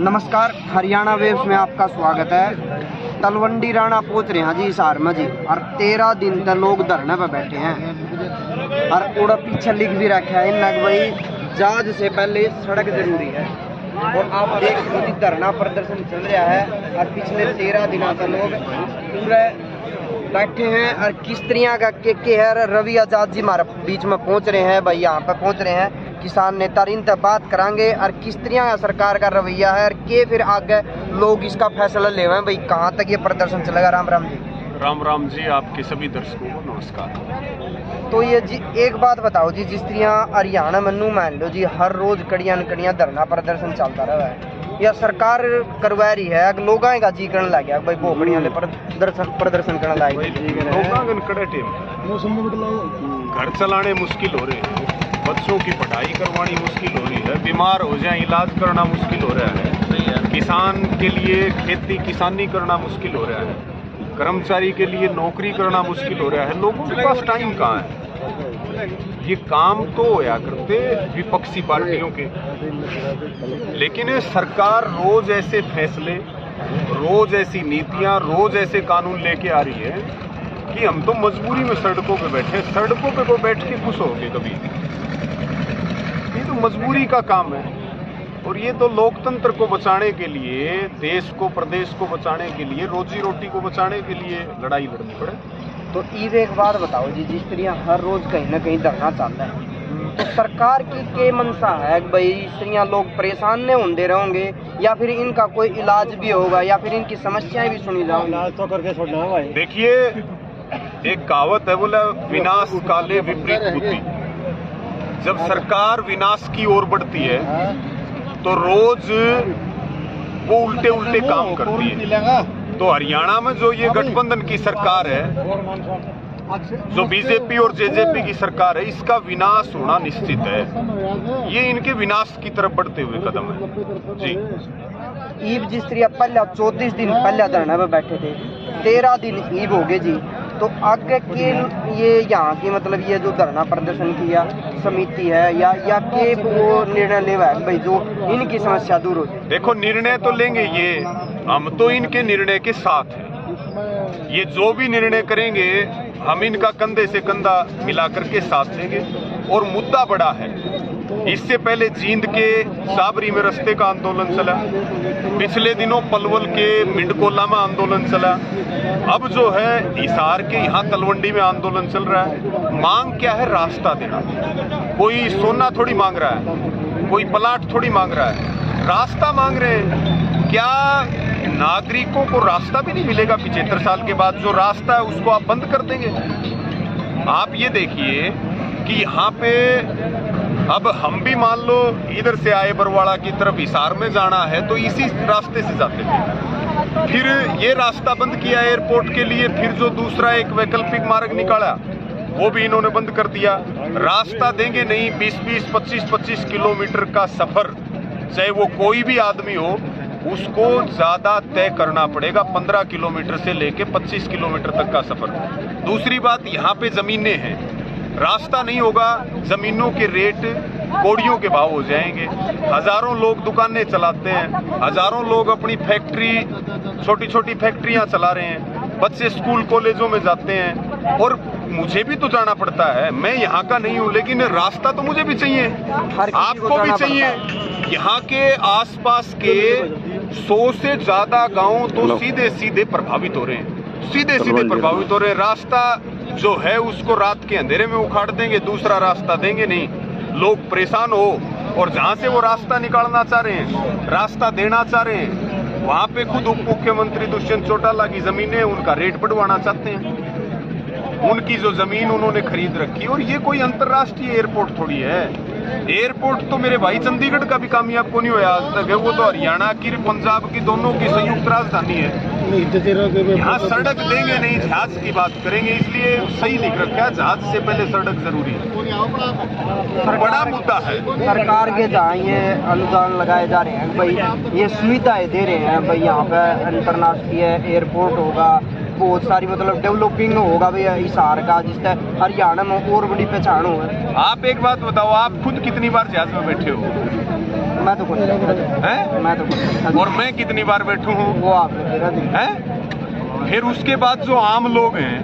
नमस्कार, हरियाणा वेव्स में आपका स्वागत है। तलवंडी राणा पहुंच रहे हैं जी हिसार में जी, और 13 दिन तक लोग धरने पर बैठे हैं। और पूरा पीछे लिख भी रखा है इन्हें भाई जहाज से पहले सड़क जरूरी है। और आप देख सकते धरना प्रदर्शन चल रहा है और पिछले 13 दिनों तक लोग पूरे बैठे हैं। और किस तरह का के है रवि आजाद जी हमारे बीच में पहुंच रहे हैं भाई, यहाँ पे पहुंच रहे हैं किसान नेता। इन तक बात करांगे और किस तरह सरकार का रवैया है और के फिर आगे लोग इसका फैसला ले रहे हैं भाई, कहाँ तक ये प्रदर्शन चलेगा। राम राम जी। राम राम जी, आपके सभी दर्शकों को नमस्कार। तो ये जी एक बात बताओ जी, जिस तरह हरियाणा में नू मान लो जी हर रोज कड़ियाँ कड़ियाँ धरना प्रदर्शन चलता रहा है, या सरकार करवा रही है लोग का जी करने लग गया भाई भोपड़ियाँ प्रदर्शन करने लगे। घर चलाने मुश्किल हो रहे हैं, बच्चों की पढ़ाई करवानी मुश्किल हो रही है, बीमार हो जाए इलाज करना मुश्किल हो रहा है, किसान के लिए खेती किसानी करना मुश्किल हो रहा है, कर्मचारी के लिए नौकरी करना मुश्किल हो रहा है। लोगों के पास टाइम कहाँ है? ये काम तो होया करते विपक्षी पार्टियों के, लेकिन सरकार रोज ऐसे फैसले, रोज ऐसी नीतियां, रोज ऐसे कानून लेके आ रही है कि हम तो मजबूरी में सड़कों पे बैठे। सड़कों पे को बैठ के खुश हो गए कभी? ये तो मजबूरी का काम है। और ये तो लोकतंत्र को बचाने के लिए, देश को प्रदेश को बचाने के लिए, रोजी रोटी को बचाने के लिए लड़ाई लड़नी पड़े। तो ईद एक बात बताओ जी, जिस तरह हर रोज कहीं ना कहीं धरना चलता है, तो सरकार की के मनसा है भाई इस तरह लोग परेशान नहीं होते रहेंगे, या फिर इनका कोई इलाज भी होगा, या फिर इनकी समस्याएं भी सुनी जाएंगी? तो करके छोड़ना है भाई। देखिए, एक कहावत है, बोला विनाश काले विपरीत बुद्धि। जब सरकार विनाश की ओर बढ़ती है तो रोज वो उल्टे उल्टे काम करती है। तो हरियाणा में जो ये गठबंधन की सरकार है, जो बीजेपी और जेजेपी की सरकार है, इसका विनाश होना निश्चित है। ये इनके विनाश की तरफ बढ़ते हुए कदम है जी। ईब जिस तरह पहले 34 दिन पहले धरना पे बैठे थे, 13 दिन ईब हो गए जी, तो आगे के ये यहाँ की मतलब ये जो धरना प्रदर्शन किया समिति है या के वो निर्णय लेवा है भाई जो इनकी समस्या दूर हो? देखो, निर्णय तो लेंगे ये, हम तो इनके निर्णय के साथ हैं। ये जो भी निर्णय करेंगे हम इनका कंधे से कंधा मिला करके साथ लेंगे। और मुद्दा बड़ा है। इससे पहले जींद के साबरी में रस्ते का आंदोलन चला, पिछले दिनों पलवल के मिंडकोला में आंदोलन चला, अब जो है हिसार के यहाँ तलवंडी में आंदोलन चल रहा है। मांग क्या है? रास्ता देना। कोई सोना थोड़ी मांग रहा है, कोई प्लाट थोड़ी मांग रहा है, रास्ता मांग रहे हैं। क्या नागरिकों को रास्ता भी नहीं मिलेगा 75 साल के बाद? जो रास्ता है उसको आप बंद कर देंगे? आप ये देखिए कि यहाँ पे अब हम भी मान लो इधर से आए बरवाड़ा की तरफ हिसार में जाना है तो इसी रास्ते से जाते थे, फिर ये रास्ता बंद किया एयरपोर्ट के लिए, फिर जो दूसरा एक वैकल्पिक मार्ग निकाला वो भी इन्होंने बंद कर दिया। रास्ता देंगे नहीं। 20-20, 25-25 किलोमीटर का सफर, चाहे वो कोई भी आदमी हो, उसको ज्यादा तय करना पड़ेगा। 15 किलोमीटर से लेके 25 किलोमीटर तक का सफर। दूसरी बात, यहाँ पे जमीनें हैं, रास्ता नहीं होगा, जमीनों के रेट कोड़ियों के भाव हो जाएंगे। हजारों लोग दुकानें चलाते हैं, हजारों लोग अपनी फैक्ट्री, छोटी छोटी फैक्ट्रियां चला रहे हैं, बच्चे स्कूल कॉलेजों में जाते हैं, और मुझे भी तो जाना पड़ता है। मैं यहाँ का नहीं हूँ, लेकिन रास्ता तो मुझे भी चाहिए, आपको भी चाहिए। यहाँ के आसपास के 100 से ज्यादा गांव तो सीधे सीधे प्रभावित हो रहे हैं, सीधे सीधे प्रभावित हो रहे हैं। रास्ता जो है उसको रात के अंधेरे में उखाड़ देंगे, दूसरा रास्ता देंगे नहीं, लोग परेशान हो। और जहां से वो रास्ता निकालना चाह रहे हैं, रास्ता देना चाह रहे हैं, वहां पे खुद उप मुख्यमंत्री दुष्यंत चौटाला की जमीनें, उनका रेट बढ़वाना चाहते हैं। उनकी जो जमीन उन्होंने खरीद रखी, और ये कोई अंतर्राष्ट्रीय एयरपोर्ट थोड़ी है। एयरपोर्ट तो मेरे भाई चंडीगढ़ का भी कामयाब को नहीं हुआ आज तक है, वो तो हरियाणा की पंजाब की दोनों की संयुक्त राजधानी है। यहाँ सड़क देंगे नहीं, जहाज की बात करेंगे, इसलिए सही लिख रखा है जहाज से पहले सड़क जरूरी है। बड़ा मुद्दा है। सरकार के जहाँ ये अनुदान लगाए जा रहे हैं भाई, ये सुविधाएं दे रहे हैं भाई, यहाँ पे अंतर्राष्ट्रीय एयरपोर्ट होगा, बहुत सारी मतलब डेवलपिंग होगा भैया हिसार का, जिससे हरियाणा में और बड़ी पहचान हो। आप एक बात बताओ, आप खुद कितनी बार जहाज में बैठे हो? मैं तो कुछ हैं? मैं तो कुछ और मैं कितनी बार बैठू हूँ वो आपने तेरा दिन हैं? फिर उसके बाद जो आम लोग हैं,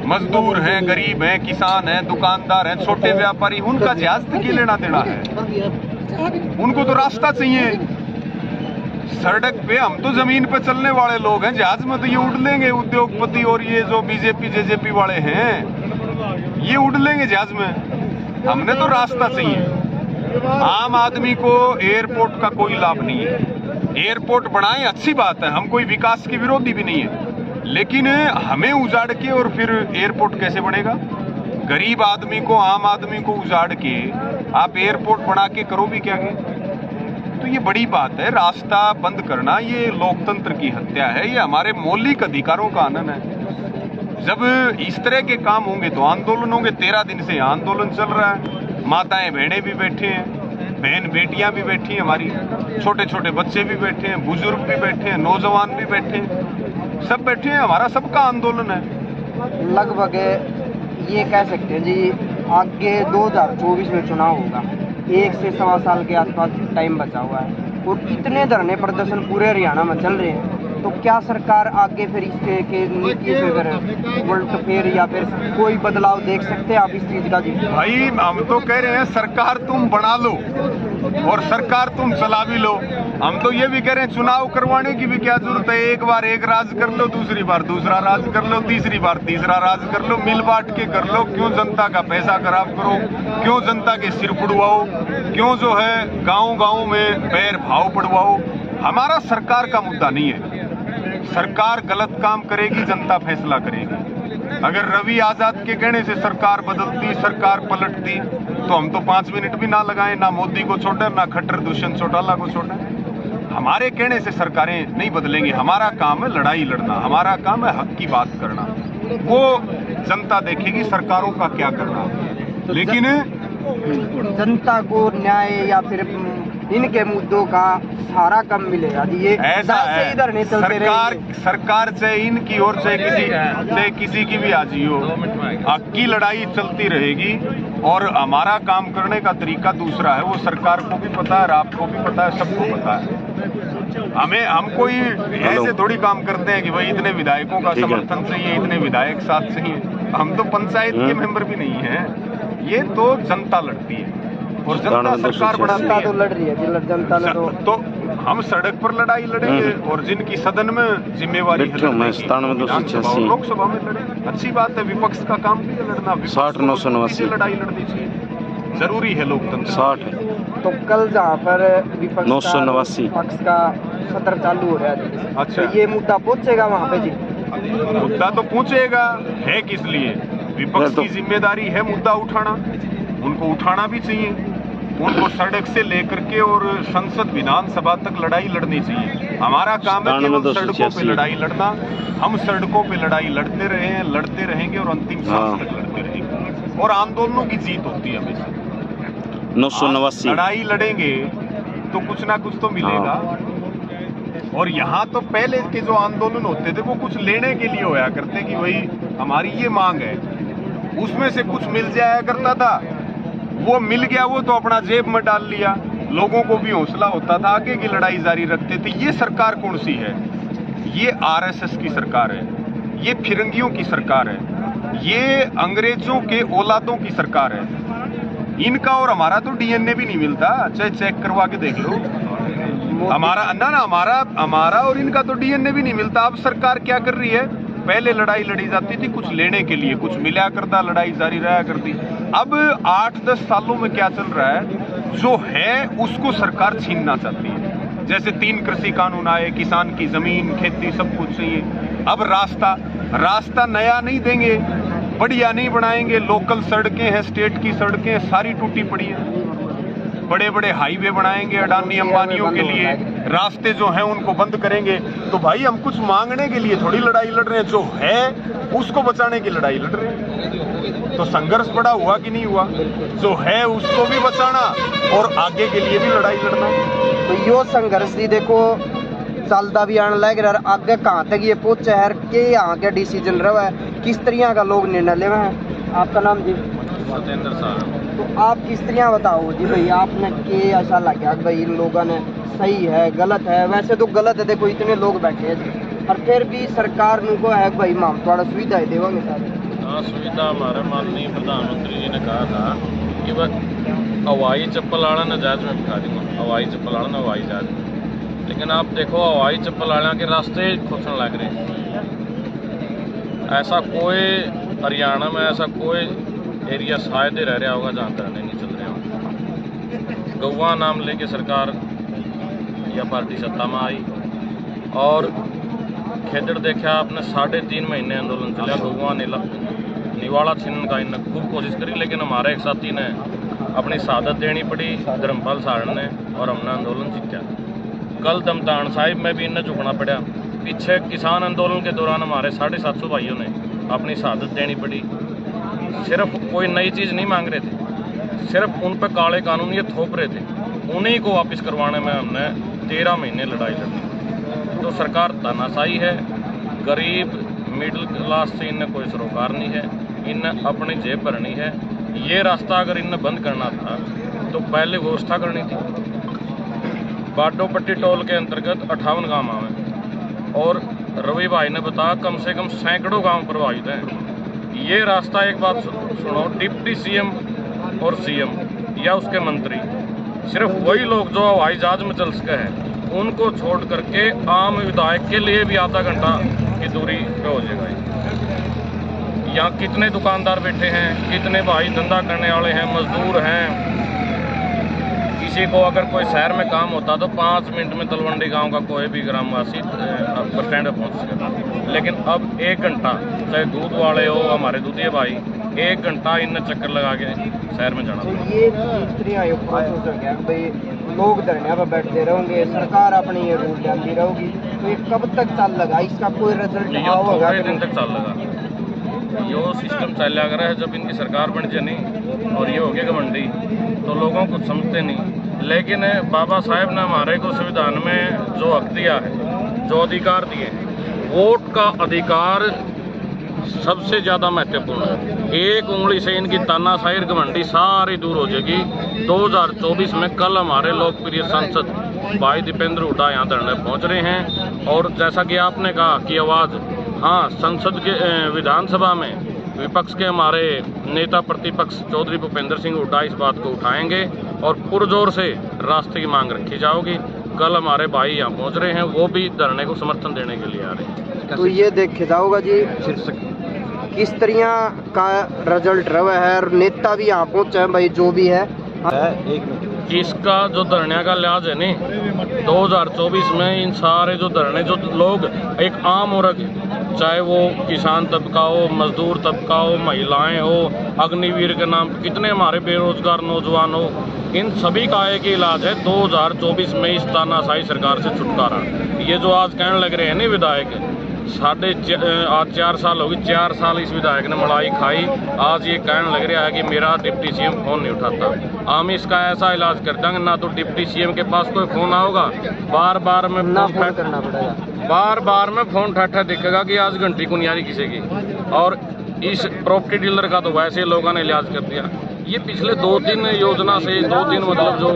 मजदूर हैं, गरीब हैं, किसान हैं, दुकानदार हैं, छोटे व्यापारी, उनका जहाज तक ही लेना देना है। उनको तो रास्ता चाहिए। सड़क पे हम तो जमीन पे चलने वाले लोग हैं, जहाज में तो ये उड़ लेंगे उद्योगपति और ये जो बीजेपी जेजेपी वाले हैं, ये उड़ लेंगे जहाज में। हमने तो रास्ता चाहिए। आम आदमी को एयरपोर्ट का कोई लाभ नहीं है। एयरपोर्ट बनाएं, अच्छी बात है, हम कोई विकास के विरोधी भी नहीं है, लेकिन हमें उजाड़ के और फिर एयरपोर्ट कैसे बनेगा? गरीब आदमी को, आम आदमी को उजाड़ के आप एयरपोर्ट बना के करो भी क्या? तो ये बड़ी बात है। रास्ता बंद करना ये लोकतंत्र की हत्या है, ये हमारे मौलिक अधिकारों का हनन है। जब इस तरह के काम होंगे तो आंदोलन होंगे। 13 दिन से आंदोलन चल रहा है। माताएं बहनें भी बैठे हैं, बहन बेटियां भी बैठी हैं, हमारी छोटे छोटे बच्चे भी बैठे हैं, बुजुर्ग भी बैठे हैं, नौजवान भी बैठे हैं, सब बैठे हैं। हमारा सबका आंदोलन है। लगभग ये कह सकते हैं जी, आगे 2024 में चुनाव होगा, 1 से सवा साल के आसपास टाइम बचा हुआ है और इतने धरने प्रदर्शन पूरे हरियाणा में चल रहे हैं, तो क्या सरकार आगे फिर इसके नीति से फिर उल्ट फेर या फिर कोई बदलाव देख सकते हैं आप इस चीज का? जी भाई, हम तो कह रहे हैं सरकार तुम बना लो और सरकार तुम चला भी लो। हम तो ये भी कह रहे हैं चुनाव करवाने की भी क्या जरूरत है? एक बार एक राज कर लो, दूसरी बार दूसरा राज कर लो, तीसरी बार तीसरा राज कर लो, मिल बांट के कर लो। क्यों जनता का पैसा खराब करो? क्यों जनता के सिर पड़वाओ? क्यों जो है गाँव गाँव में पैर भाव पड़वाओ? हमारा सरकार का मुद्दा नहीं है। सरकार गलत काम करेगी, जनता फैसला करेगी। अगर रवि आजाद के कहने से सरकार बदलती, सरकार पलटती, तो हम तो 5 मिनट भी ना लगाए, ना मोदी को छोड़े, ना खट्टर दुष्यंत चौटाला को छोड़े। हमारे कहने से सरकारें नहीं बदलेंगी। हमारा काम है लड़ाई लड़ना, हमारा काम है हक की बात करना। वो जनता देखेगी सरकारों का क्या करना। लेकिन जनता को न्याय या फिर इनके मुद्दों का सहारा कम मिलेगा? ये ऐसा है, इधर नहीं चलते सरकार चाहे इनकी और चाहे किसी की भी आजी हो, हक की लड़ाई चलती रहेगी। और हमारा काम करने का तरीका दूसरा है, वो सरकार को भी पता है, आपको भी पता है, सबको पता है। हम कोई ऐसे थोड़ी काम करते हैं कि भाई इतने विधायकों का समर्थन चाहिए, इतने विधायक साथ चाहिए। हम तो पंचायत के मेंबर भी नहीं है। ये तो जनता लड़ती है और जनता सरकार बढ़ाती है। तो लड़ रही है जनता ने, तो हम सड़क पर लड़ाई लड़ेंगे और जिनकी सदन में जिम्मेवारी है लोकसभा में लड़ेंगे। अच्छी बात है, विपक्ष का काम भी है लड़ना। 60-989 लड़ाई लड़नी चाहिए, जरूरी है लोकतंत्र। 60 तो कल जहाँ पर विपक्ष 989 का सत्र चालू हो रहा है, अच्छा, तो ये मुद्दा पहुंचेगा वहाँ पे? जी मुद्दा तो पूछेगा, है किस लिए? विपक्ष की जिम्मेदारी है मुद्दा उठाना, उनको उठाना भी चाहिए। उनको सड़क से लेकर के और संसद विधानसभा तक लड़ाई लड़नी चाहिए। हमारा काम है केवल सड़कों पे लड़ाई लड़ना। हम सड़कों पे लड़ाई लड़ते रहे हैं, लड़ते रहेंगे और अंतिम सांस तक लड़ते रहेंगे। और आंदोलनों की जीत होती है हमेशा। 989 लड़ाई लड़ेंगे तो कुछ ना कुछ तो मिलेगा। और यहाँ तो पहले के जो आंदोलन होते थे वो कुछ लेने के लिए होया करते कि भाई हमारी ये मांग है, उसमें से कुछ मिल जाया करता था। वो मिल गया, वो तो अपना जेब में डाल लिया। लोगों को भी हौसला होता था, आगे की लड़ाई जारी रखते थे। ये सरकार कौन सी है? ये आरएसएस की सरकार है, ये फिरंगियों की सरकार है, ये अंग्रेजों के औलादों की सरकार है। इनका और हमारा तो डीएनए भी नहीं मिलता, चाहे चेक करवा के देख लो। हमारा और इनका तो डीएनए भी नहीं मिलता। अब सरकार क्या कर रही है? पहले लड़ाई लड़ी जाती थी कुछ लेने के लिए, कुछ मिला करता, लड़ाई जारी रहा करती। अब 8-10 सालों में क्या चल रहा है? जो है उसको सरकार छीनना चाहती है। जैसे 3 कृषि कानून आए, किसान की जमीन, खेती, सब कुछ चाहिए। अब रास्ता नया नहीं देंगे, बढ़िया नहीं बनाएंगे। लोकल सड़कें हैं, स्टेट की सड़कें सारी टूटी पड़ी है। बड़े बड़े हाईवे बनाएंगे अडानी अंबानियों के लिए, रास्ते जो हैं उनको बंद करेंगे। तो भाई हम कुछ मांगने के लिए थोड़ी लड़ाई लड़ रहे हैं, जो है उसको बचाने की लड़ाई लड़ रहे हैं। तो संघर्ष बड़ा हुआ कि नहीं हुआ? जो है उसको भी बचाना और आगे के लिए भी लड़ाई लड़ना। तो यो संघर्ष ही देखो चलता भी आने लग रहा। आगे कहाँ तक ये पहुंच शहर के, यहाँ के डिसीजन रहा है, किस तरह का लोग निर्णय ले हैं? आपका नाम जी? सत्येंद्र साहब। तो आप किस तरह बताओ जी भाई, आपने के ऐसा लगा कि भाई इन लोगों ने सही है गलत है? वैसे तो गलत है, देखो इतने लोग बैठे हैं जी, और फिर भी सरकार को है कि भाई हम थोड़ा सुविधाएं देवांगे सारे। हाँ, सुविधा हमारे माननीय प्रधानमंत्री जी ने कहा था कि वह हवाई चप्पल वाला नजायज में बिठा दूंगा, हवाई चप्पल वाला हवाई जहाज में। लेकिन आप देखो हवाई चप्पल वाला के रास्ते खोसन लग रहे हैं। ऐसा कोई हरियाणा में ऐसा कोई एरिया शायद ही रह रहा होगा जहाँ धरने नहीं चल रहे होंगे। गौवा नाम लेके सरकार या पार्टी सत्ता में आई और खेदड़ देखा आपने 3.5 महीने आंदोलन चला। गौवा निवाड़ा छीनने का इन्हें खूब कोशिश करी, लेकिन हमारे एक साथी ने अपनी शहादत देनी पड़ी, धर्मपाल सारण ने, और हमने आंदोलन जीता। कल दमतान साहिब में भी इन्हें झुकना पड़ा। पीछे किसान आंदोलन के दौरान हमारे 750 भाइयों ने अपनी शहादत देनी पड़ी। सिर्फ कोई नई चीज़ नहीं मांग रहे थे, सिर्फ उन पर काले कानून ये थोप रहे थे। उन्हीं को वापस करवाने में हमने 13 महीने लड़ाई लड़ी। तो सरकार तानाशाही है, गरीब मिडिल क्लास से इन्हें कोई सरोकार नहीं है, इन्हें अपनी जेब भरनी है। ये रास्ता अगर इन्हें बंद करना था तो पहले व्यवस्था करनी थी। बाडोपट्टी टोल के अंतर्गत 58 गाँव आवे और रवि भाई ने बताया कम से कम सैकड़ों गांव प्रभावित हैं। ये रास्ता एक बात सुनो, डिप्टी सीएम और सीएम या उसके मंत्री, सिर्फ वही लोग जो हवाई जहाज में चल सके हैं, उनको छोड़ करके आम विधायक के लिए भी आधा घंटा की दूरी पे हो जाएगा। यहाँ कितने दुकानदार बैठे हैं, कितने भाई धंधा करने वाले हैं, मजदूर हैं। किसी को अगर कोई शहर में काम होता तो 5 मिनट में तलवंडी गांव का कोई भी ग्रामवासी बस स्टैंड पर पहुँच सकेगा। लेकिन अब 1 घंटा, चाहे दूध वाले हो, हमारे दूधिया भाई, 1 घंटा इन्हें चक्कर लगा के शहर में जाना। तो ये प्रोसेस हो गया भाई, लोग धरने पर बैठते रहेंगे, सरकार अपनी ये रूल जानती रहेगी, तो ये कब तक चल लगा? इसका कोई रिजल्ट होगा? थोड़े दिन तक चल लगा। यो सिस्टम चल रहा है। जब इनकी सरकार बन जानी और ये हो गया घमंडी तो लोगों को समझते नहीं। लेकिन बाबा साहेब ने हमारे को संविधान में जो हक दिया है, जो अधिकार दिए, वोट का अधिकार सबसे ज़्यादा महत्वपूर्ण है। एक उंगली से इनकी तानाशाही घमंडी सारी दूर हो जाएगी। 2024 में कल हमारे लोकप्रिय सांसद भाई दीपेंद्र हुड्डा यहाँ धरने पहुँच रहे हैं। और जैसा कि आपने कहा कि आवाज़, हाँ, संसद के विधानसभा में विपक्ष के हमारे नेता प्रतिपक्ष चौधरी भूपेंद्र सिंह हुड्डा इस बात को उठाएंगे और पुरजोर से रास्ते की मांग रखी जाओगी। कल हमारे भाई यहाँ पहुँच रहे हैं, वो भी धरने को समर्थन देने के लिए आ रहे हैं। तो ये देखे जाओगा जी किस तरह का रिजल्ट रहा है, और नेता भी यहाँ पहुँचे हैं भाई, जो भी है। इसका जो धरने का लिहाज है नहीं, 2024 में इन सारे जो धरने, जो लोग एक आम वर्ग, चाहे वो किसान तबका हो, मजदूर तबका हो, महिलाएं हो, अग्निवीर के नाम कितने हमारे बेरोजगार नौजवान हो, इन सभी का एक ही इलाज है 2024 में इस तानाशाही सरकार से छुटकारा। ये जो आज कहने लग रहे हैं ना विधायक, आज 4 साल हो गए, 4 साल इस विधायक ने मलाई खाई, आज ये कहने लग रहा है कि मेरा डिप्टी सीएम फ़ोन नहीं उठाता। हम इसका ऐसा इलाज कर देंगे, ना तो डिप्टी सीएम के पास कोई फ़ोन आओगा, बार बार में फ़ोन करना पड़ेगा, बार में फ़ोन ठट्ठा दिखेगा कि आज घंटी को नहीं आ रही किसी की। और इस प्रॉपर्टी डीलर का तो वैसे लोगों ने इलाज कर दिया। ये पिछले 2-3 योजना से, 2-3 मतलब जो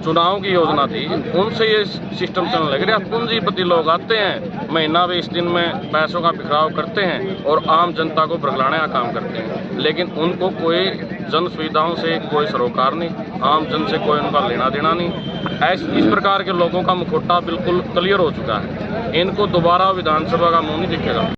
चुनाव की योजना थी, उनसे ये सिस्टम चलने लग रहा है। पूंजीपति लोग आते हैं, महीना 20 दिन में पैसों का बिखराव करते हैं और आम जनता को भरगलाने का काम करते हैं। लेकिन उनको कोई जन सुविधाओं से कोई सरोकार नहीं, आम जन से कोई उनका लेना देना नहीं। इस प्रकार के लोगों का मुखौटा बिल्कुल क्लियर हो चुका है। इनको दोबारा विधानसभा का मुंह नहीं दिखेगा।